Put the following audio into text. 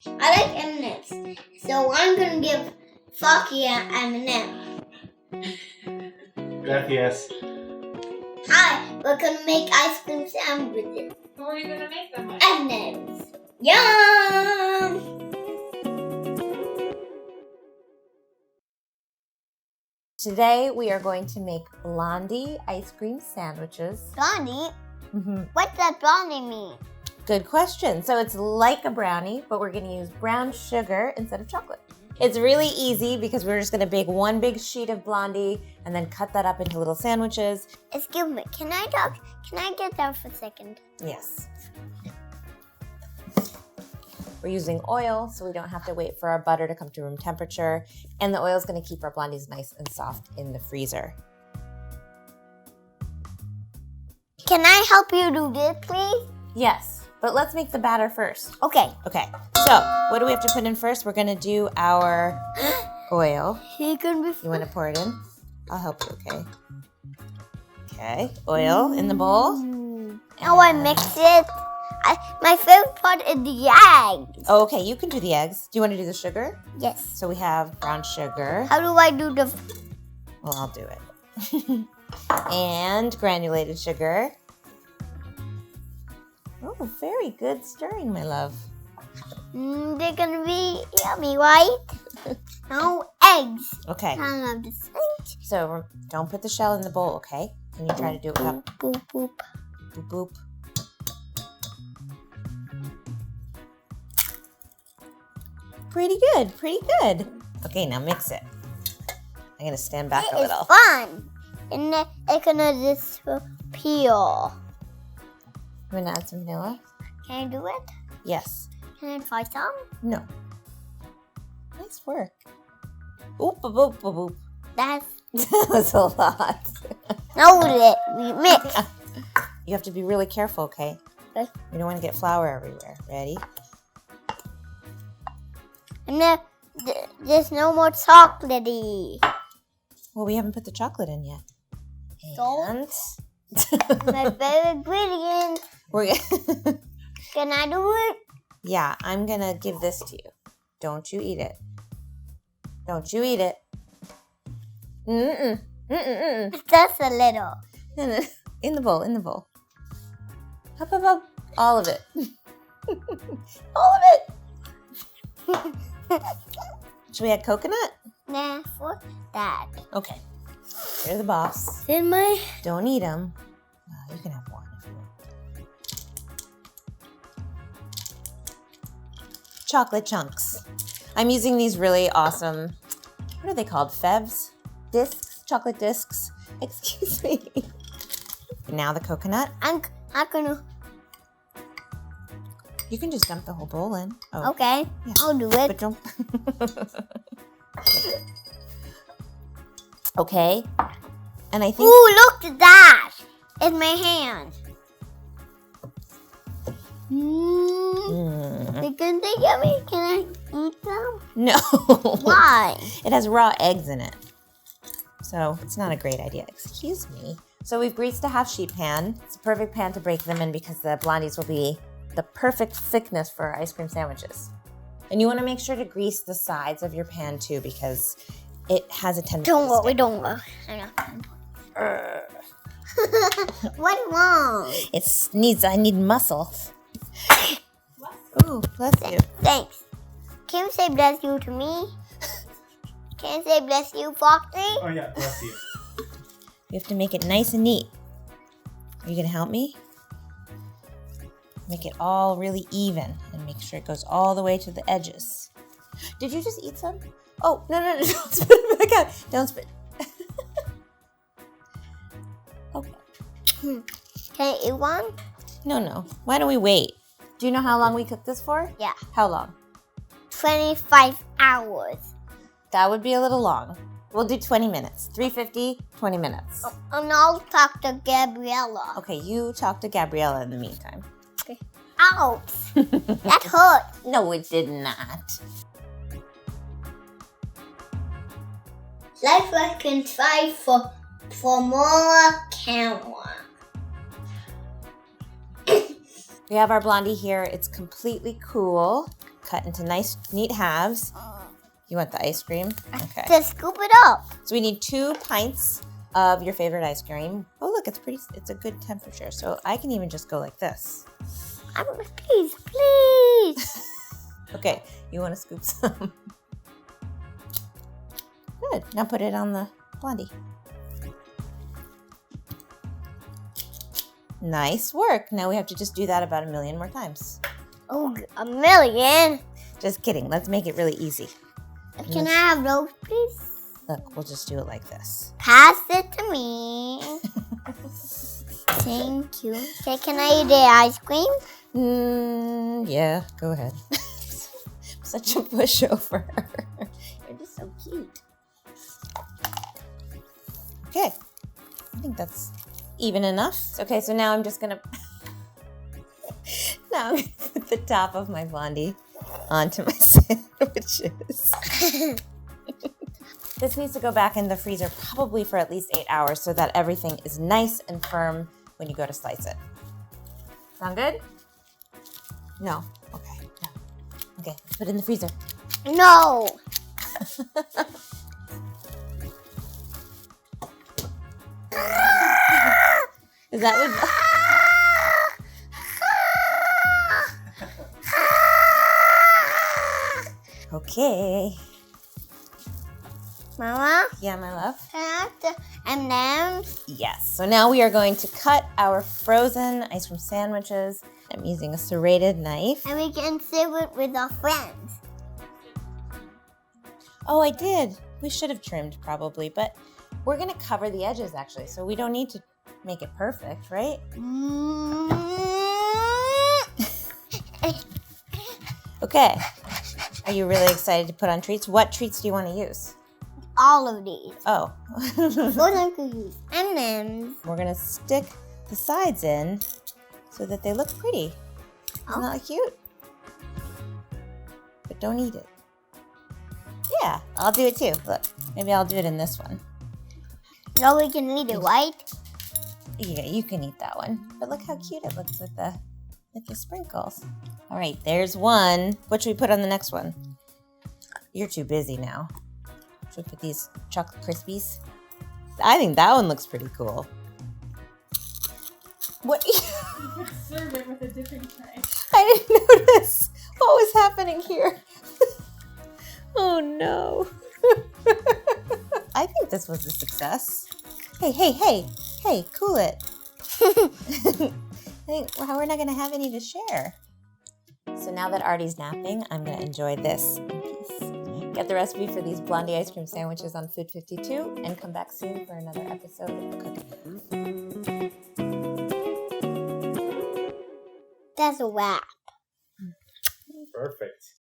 I like M&M's, so I'm gonna give Flocky an M&M. Gracias. Hi, we're gonna make ice cream sandwiches. What are you gonna make them with? M&M's. Yum! Today we are going to make Blondie ice cream sandwiches. Blondie? Mm-hmm. What does Blondie mean? Good question. So it's like a brownie, but we're going to use brown sugar instead of chocolate. It's really easy because we're just going to bake one big sheet of Blondie and then cut that up into little sandwiches. Excuse me, can I talk? Can I get down for a second? Yes. We're using oil, so we don't have to wait for our butter to come to room temperature. And the oil is going to keep our Blondies nice and soft in the freezer. Can I help you do this, please? Yes, but let's make the batter first. Okay. Okay, so what do we have to put in first? We're going to do our oil. You want to pour it in? I'll help you, okay? Okay, oil in the bowl. Now I mix it. My favorite part is the eggs. Okay, you can do the eggs. Do you want to do the sugar? Yes. So we have brown sugar. How do I do the... Well, I'll do it. And granulated sugar. Oh, very good stirring, my love. They're gonna be yummy, right? No eggs. Okay. None of the things. So don't put the shell in the bowl, okay? Can you try to do it without... Boop, boop. Boop, boop. Pretty good, pretty good. Okay, now mix it. I'm gonna stand back a little. It's fun. And then it's gonna just peel. You wanna add some vanilla? Can I do it? Yes. Can I try some? No. Nice work. Oop, boop, boop, boop, boop. That's... That was a lot. Now we mix. You have to be really careful, okay? Okay. You don't want to get flour everywhere. Ready? And then there's no more chocolatey. Well, we haven't put the chocolate in yet. So? And My favorite ingredient. Can I do it? Yeah, I'm gonna give this to you. Don't you eat it. Don't you eat it. Mm-mm. Mm-mm. Just a little. In the bowl, in the bowl. Up, up, up. All of it. All of it. Should we add coconut? Nah, for that. Okay. You're the boss. In my... Don't eat them. You can have one if you want. Chocolate chunks. I'm using these really awesome, what are they called? Fevs? Discs? Chocolate discs? Excuse me. Now the coconut. I'm gonna... You can just dump the whole bowl in. Oh, Okay, yeah. I'll do it. but don't. Okay. And I think. Ooh, look at that! In my hand. Because they yummy. Can I eat them? No. Why? It has raw eggs in it. So it's not a great idea. Excuse me. So we've greased a half sheet pan. It's a perfect pan to break them in because the Blondies will be the perfect thickness for our ice cream sandwiches. And you want to make sure to grease the sides of your pan too because it has a tendency Don't to worry, stick. don't worry. What's wrong? I need muscle. Ooh, bless you. Thanks. Can you say bless you to me? Can you say bless you, Foxy? Oh yeah, bless you. You have to make it nice and neat. Are you going to help me? Make it all really even and make sure it goes all the way to the edges. Did you just eat some? Oh, no, don't spit it back out. Don't spit. Okay. Can I eat one? No. Why don't we wait? Do you know how long we cooked this for? Yeah. How long? 25 hours. That would be a little long. We'll do 20 minutes. 350, 20 minutes. And I'll talk to Gabriella. Okay, you talk to Gabriella in the meantime. Ouch! That hurt. No, it did not. Let's look inside for more camera. We have our Blondie here. It's completely cool. cut into nice, neat halves. You want the ice cream? Okay. Just scoop it up. So we need 2 pints of your favorite ice cream. Oh, look, it's a good temperature. So I can even just go like this. Please, please. Okay, you want to scoop some? Good. Now put it on the Blondie. Nice work. Now we have to just do that about 1,000,000 more times. Oh, 1,000,000. Just kidding. Let's make it really easy. Can I have those, please? Look, we'll just do it like this. Pass it to me. Thank you. Okay, can I eat the ice cream? Yeah, go ahead. Such a pushover. You're just so cute. Okay, I think that's even enough. Okay, so now I'm just gonna put the top of my Blondie onto my sandwiches. This needs to go back in the freezer probably for at least 8 hours so that everything is nice and firm when you go to slice it. Sound good? No. Okay. No. Okay, let's put it in the freezer. No. Is that what? Okay. Mama, Yeah, my love? can I have the M&M's? Yes. So now we are going to cut our frozen ice cream sandwiches. I'm using a serrated knife. And we can sit with our friends. Oh, I did. We should have trimmed probably, but we're going to cover the edges actually, so we don't need to make it perfect, right? Okay. Are you really excited to put on treats? What treats do you want to use? All of these. Oh. What I could use? M&M's. We're going to stick the sides in so that they look pretty. Isn't that cute? But don't eat it. Yeah, I'll do it too. Look, maybe I'll do it in this one. No, we can eat it, right? Yeah, you can eat that one. But look how cute it looks with the sprinkles. All right, there's one. What should we put on the next one? You're too busy now. Should we put these chocolate Krispies? I think that one looks pretty cool. What? You could serve it with a dipping tray. I didn't notice what was happening here. Oh no. I think this was a success. Hey, cool it. I think we're not going to have any to share. So now that Artie's napping, I'm going to enjoy this in peace. Get the recipe for these Blondie ice cream sandwiches on Food 52 and come back soon for another episode of Cooking. That's a wrap. Perfect.